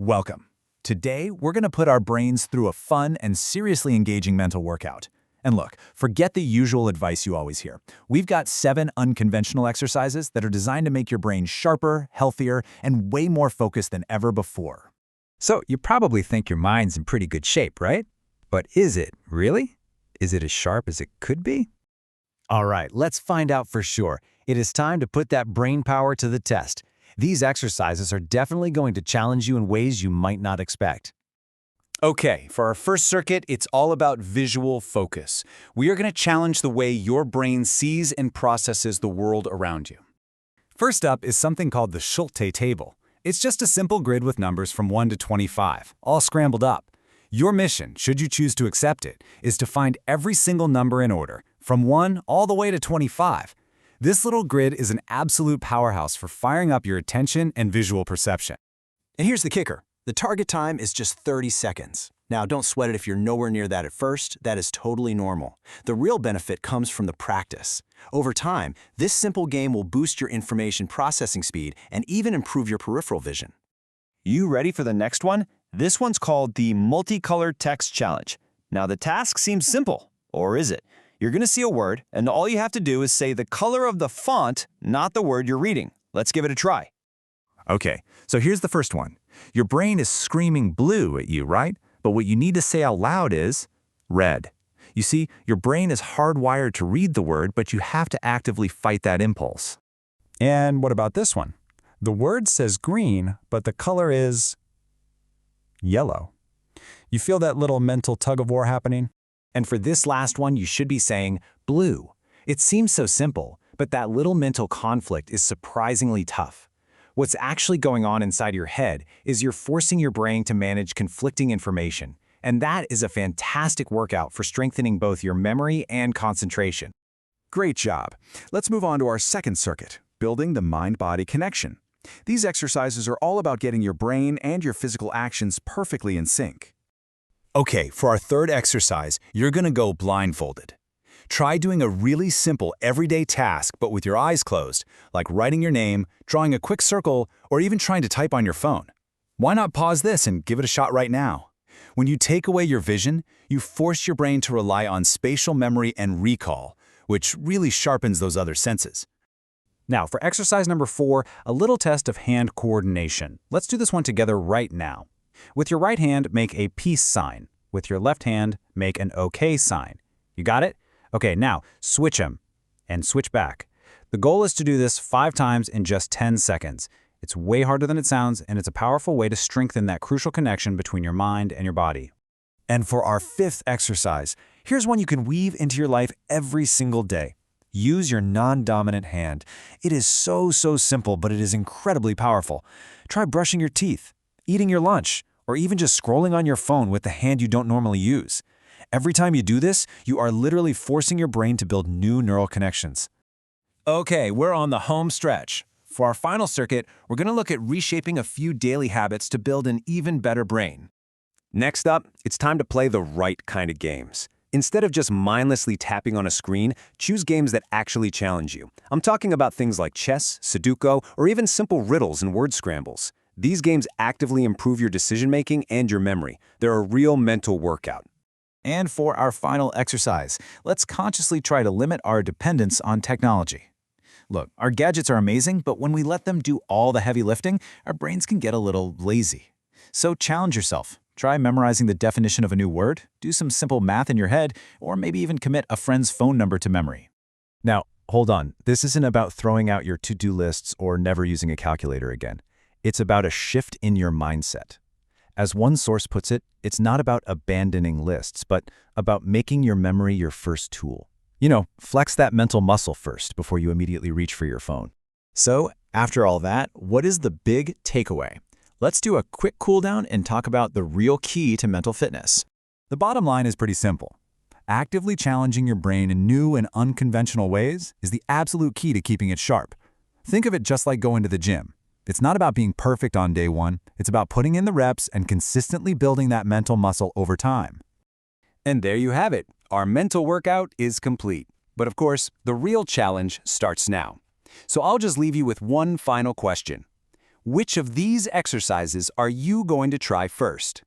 Welcome. Today, we're going to put our brains through a fun and seriously engaging mental workout. And look, forget the usual advice you always hear. We've got 7 unconventional exercises that are designed to make your brain sharper, healthier, and way more focused than ever before. So you probably think your mind's in pretty good shape, right? But is it really? Is it as sharp as it could be? All right, let's find out for sure. It is time to put that brain power to the test. These exercises are definitely going to challenge you in ways you might not expect. Okay, for our first circuit, it's all about visual focus. We are going to challenge the way your brain sees and processes the world around you. First up is something called the Schult table. It's just a simple grid with numbers from 1 to 25, all scrambled up. Your mission, should you choose to accept it, is to find every single number in order, from 1 all the way to 25. This little grid is an absolute powerhouse for firing up your attention and visual perception. And here's the kicker. The target time is just 30 seconds. Now, don't sweat it if you're nowhere near that at first. That is totally normal. The real benefit comes from the practice. Over time, this simple game will boost your information processing speed and even improve your peripheral vision. You ready for the next one? This one's called the multicolor text challenge. Now, the task seems simple, or is it? You're going to see a word, and all you have to do is say the color of the font, not the word you're reading. Let's give it a try. Okay, so here's the first one. Your brain is screaming blue at you, right? But what you need to say out loud is red. You see, your brain is hardwired to read the word, but you have to actively fight that impulse. And what about this one? The word says green, but the color is yellow. You feel that little mental tug-of-war happening? And for this last one, you should be saying blue. It seems so simple, but that little mental conflict is surprisingly tough. What's actually going on inside your head is you're forcing your brain to manage conflicting information, and that is a fantastic workout for strengthening both your memory and concentration. Great job. Let's move on to our second circuit, building the mind-body connection. These exercises are all about getting your brain and your physical actions perfectly in sync. Okay, for our third exercise, you're going to go blindfolded. Try doing a really simple everyday task but with your eyes closed, like writing your name, drawing a quick circle, or even trying to type on your phone. Why not pause this and give it a shot right now? When you take away your vision, you force your brain to rely on spatial memory and recall, which really sharpens those other senses. Now, for exercise number 4, a little test of hand coordination. Let's do this one together right now. With your right hand, make a peace sign. With your left hand, make an OK sign. You got it? Okay, now switch them and switch back. The goal is to do this 5 times in just 10 seconds. It's way harder than it sounds, and it's a powerful way to strengthen that crucial connection between your mind and your body. And for our 5th exercise, here's one you can weave into your life every single day. Use your non-dominant hand. It is so simple, but it is incredibly powerful. Try brushing your teeth, eating your lunch, or even just scrolling on your phone with the hand you don't normally use. Every time you do this, you are literally forcing your brain to build new neural connections. Okay, we're on the home stretch. For our final circuit, we're going to look at reshaping a few daily habits to build an even better brain. Next up, it's time to play the right kind of games. Instead of just mindlessly tapping on a screen, choose games that actually challenge you. I'm talking about things like chess, Sudoku, or even simple riddles and word scrambles. These games actively improve your decision-making and your memory. They're a real mental workout. And for our final exercise, let's consciously try to limit our dependence on technology. Look, our gadgets are amazing, but when we let them do all the heavy lifting, our brains can get a little lazy. So challenge yourself. Try memorizing the definition of a new word, do some simple math in your head, or maybe even commit a friend's phone number to memory. Now, hold on. This isn't about throwing out your to-do lists or never using a calculator again. It's about a shift in your mindset. As one source puts it, it's not about abandoning lists, but about making your memory your first tool. You know, flex that mental muscle first before you immediately reach for your phone. So, after all that, what is the big takeaway? Let's do a quick cool down and talk about the real key to mental fitness. The bottom line is pretty simple. Actively challenging your brain in new and unconventional ways is the absolute key to keeping it sharp. Think of it just like going to the gym. It's not about being perfect on day one. It's about putting in the reps and consistently building that mental muscle over time. And there you have it. Our mental workout is complete. But of course, the real challenge starts now. So I'll just leave you with one final question. Which of these exercises are you going to try first?